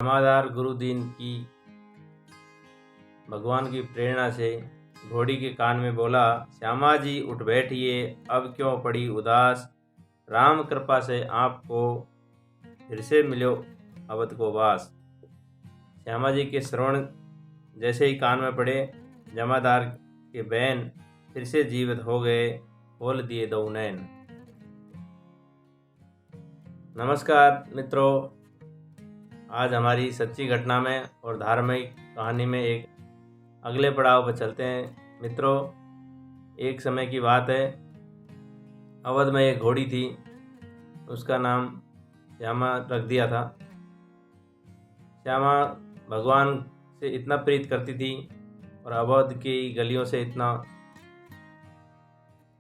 जमादार गुरुदीन की भगवान की प्रेरणा से घोड़ी के कान में बोला, श्यामा जी उठ बैठिए, अब क्यों पड़ी उदास। राम कृपा से आपको फिर से मिलो अवध को वास। श्यामा जी के श्रवण जैसे ही कान में पड़े, जमादार के बहन फिर से जीवित हो गए, खोल दिए दो नैन। नमस्कार मित्रों, आज हमारी सच्ची घटना में और धार्मिक कहानी में एक अगले पड़ाव पर चलते हैं। मित्रों, एक समय की बात है, अवध में एक घोड़ी थी, उसका नाम श्यामा रख दिया था। श्यामा भगवान से इतना प्रीत करती थी और अवध की गलियों से इतना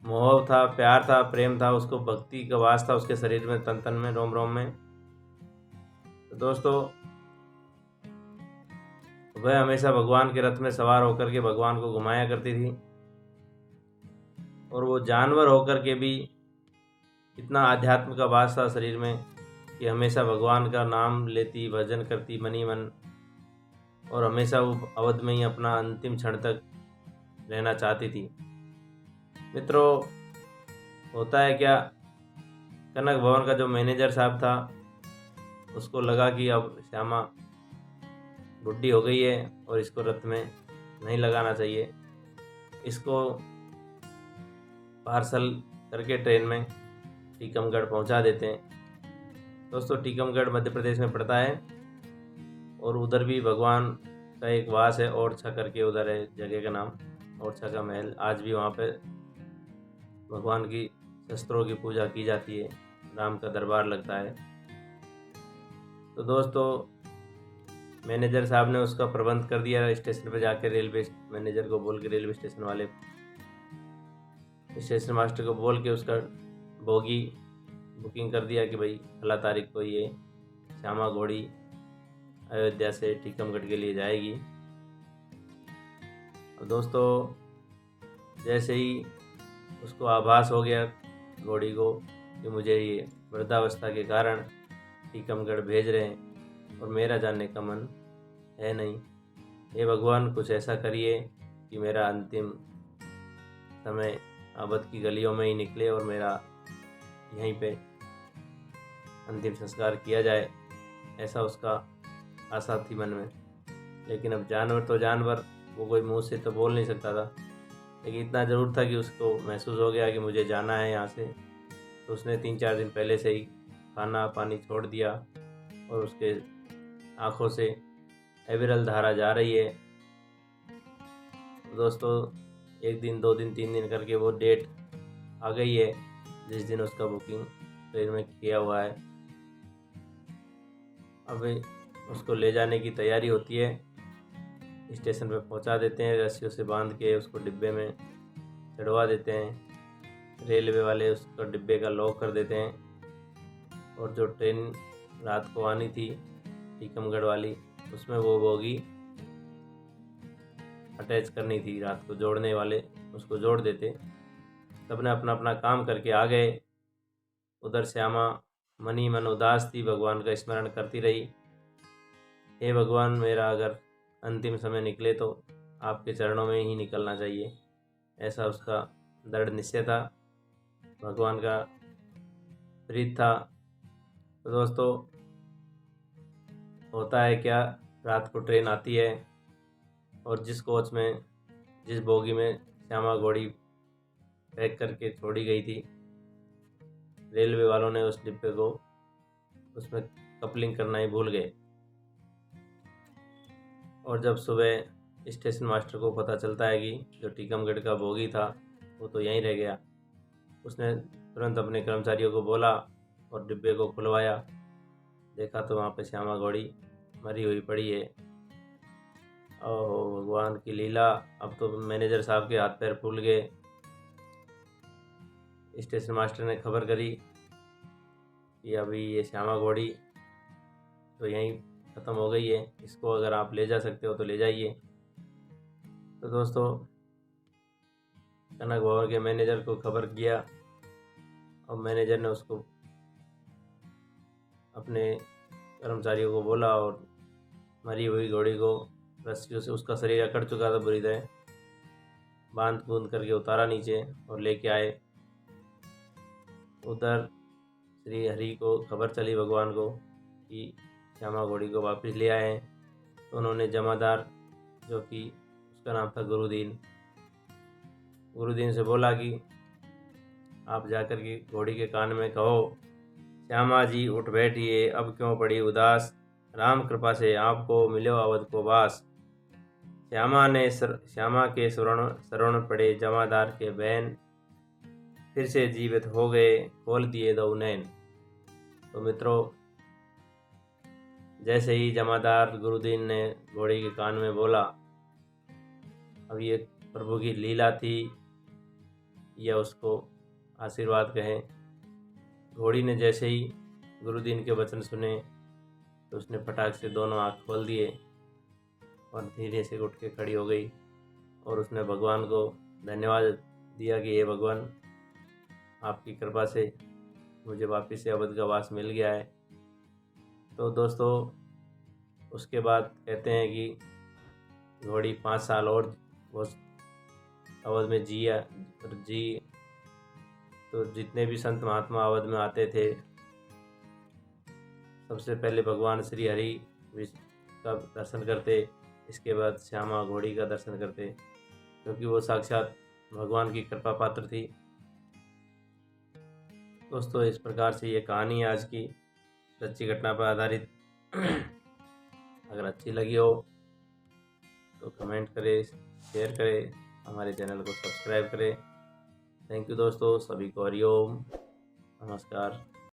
मोह था, प्यार था, प्रेम था, उसको भक्ति का वास था उसके शरीर में, तन तन में, रोम रोम में। तो दोस्तों, वह हमेशा भगवान के रथ में सवार होकर के भगवान को घुमाया करती थी और वो जानवर होकर के भी इतना आध्यात्म का वास था शरीर में कि हमेशा भगवान का नाम लेती, भजन करती मनी मन, और हमेशा वो अवध में ही अपना अंतिम क्षण तक रहना चाहती थी। मित्रों, होता है क्या, कनक भवन का जो मैनेजर साहब था उसको लगा कि अब श्यामा बुढ़ी हो गई है और इसको रथ में नहीं लगाना चाहिए, इसको पार्सल करके ट्रेन में टीकमगढ़ पहुंचा देते हैं। दोस्तों, टीकमगढ़ मध्य प्रदेश में पड़ता है और उधर भी भगवान का एक वास है, ओरछा करके उधर है जगह का नाम, ओरछा का महल। आज भी वहाँ पे भगवान की शस्त्रों की पूजा की जाती है, राम का दरबार लगता है। तो दोस्तों, मैनेजर साहब ने उसका प्रबंध कर दिया स्टेशन पर जाकर, रेलवे मैनेजर को बोल के, रेलवे स्टेशन वाले स्टेशन मास्टर को बोल के उसका बोगी बुकिंग कर दिया कि भाई फला तारीख को ये श्यामा घोड़ी अयोध्या से टीकमगढ़ के लिए जाएगी। और दोस्तों, जैसे ही उसको आभास हो गया घोड़ी को कि मुझे ये वृद्धावस्था के कारण टीकमगढ़ भेज रहे हैं और मेरा जाने का मन है नहीं, हे भगवान कुछ ऐसा करिए कि मेरा अंतिम समय अवध की गलियों में ही निकले और मेरा यहीं पे अंतिम संस्कार किया जाए, ऐसा उसका आशा थी मन में। लेकिन अब जानवर तो जानवर, वो कोई मुंह से तो बोल नहीं सकता था, लेकिन इतना ज़रूर था कि उसको महसूस हो गया कि मुझे जाना है यहाँ से। तो उसने 3-4 दिन पहले से ही खाना पानी छोड़ दिया और उसके आँखों से अविरल धारा जा रही है। दोस्तों, 1 दिन 2 दिन 3 दिन करके वो डेट आ गई है जिस दिन उसका बुकिंग ट्रेन में किया हुआ है। अब उसको ले जाने की तैयारी होती है, स्टेशन पर पहुंचा देते हैं, रस्सियों से बांध के उसको डिब्बे में चढ़वा देते हैं। रेलवे वाले उसको डिब्बे का लॉक कर देते हैं और जो ट्रेन रात को आनी थी टीकमगढ़ वाली, उसमें वो बोगी अटैच करनी थी, रात को जोड़ने वाले उसको जोड़ देते। सबने अपना अपना काम करके आ गए। उधर श्यामा मनी मन उदास थी, भगवान का स्मरण करती रही, हे भगवान मेरा अगर अंतिम समय निकले तो आपके चरणों में ही निकलना चाहिए, ऐसा उसका दृढ़ निश्चय था, भगवान का प्रीत था। तो दोस्तों, होता है क्या, रात को ट्रेन आती है और जिस कोच में, जिस बोगी में श्यामा घोड़ी पैक करके छोड़ी गई थी, रेलवे वालों ने उस डिब्बे को उसमें कपलिंग करना ही भूल गए। और जब सुबह स्टेशन मास्टर को पता चलता है कि जो टीकमगढ़ का बोगी था वो तो यहीं रह गया, उसने तुरंत अपने कर्मचारियों को बोला और डिब्बे को खुलवाया। देखा तो वहाँ पे श्यामा घोड़ी मरी हुई पड़ी है। और भगवान की लीला, अब तो मैनेजर साहब के हाथ पैर फूल गए। स्टेशन मास्टर ने खबर करी कि अभी ये श्यामा घोड़ी तो यहीं ख़त्म हो गई है, इसको अगर आप ले जा सकते हो तो ले जाइए। तो दोस्तों, कनक भवन के मैनेजर को खबर किया और मैनेजर ने उसको अपने कर्मचारियों को बोला और मरी हुई घोड़ी को रस्सियों से, उसका शरीर अकड़ चुका था बुरी तरह, बांध कूद करके उतारा नीचे और लेके आए। उधर श्री हरि को खबर चली भगवान को कि श्यामा घोड़ी को वापस ले आए हैं। तो उन्होंने जमादार, जो कि उसका नाम था गुरुदीन से बोला कि आप जाकर के घोड़ी के कान में कहो, श्यामा जी उठ बैठिए, अब क्यों पड़ी उदास, राम कृपा से आपको मिलो अवध को वास। श्यामा के शरण पड़े जमादार के बहन, फिर से जीवित हो गए, खोल दिए दो नैन। तो मित्रों, जैसे ही जमादार गुरुदीन ने घोड़ी के कान में बोला, अब ये प्रभु की लीला थी या उसको आशीर्वाद कहें, घोड़ी ने जैसे ही गुरुदीन के वचन सुने तो उसने फटाक से दोनों आँख खोल दिए और धीरे से उठ के खड़ी हो गई और उसने भगवान को धन्यवाद दिया कि हे भगवान, आपकी कृपा से मुझे वापस से अवध का वास मिल गया है। तो दोस्तों, उसके बाद कहते हैं कि घोड़ी 5 साल और वो अवध में जी। तो जितने भी संत महात्मा अवध में आते थे, सबसे पहले भगवान श्री हरि का दर्शन करते, इसके बाद श्यामा घोड़ी का दर्शन करते, क्योंकि वो साक्षात भगवान की कृपा पात्र थी। दोस्तों, इस प्रकार से ये कहानी आज की सच्ची घटना पर आधारित। अगर अच्छी लगी हो तो कमेंट करें, शेयर करें, हमारे चैनल को सब्सक्राइब करें। थैंक यू दोस्तों, सभी को हरिओम, नमस्कार।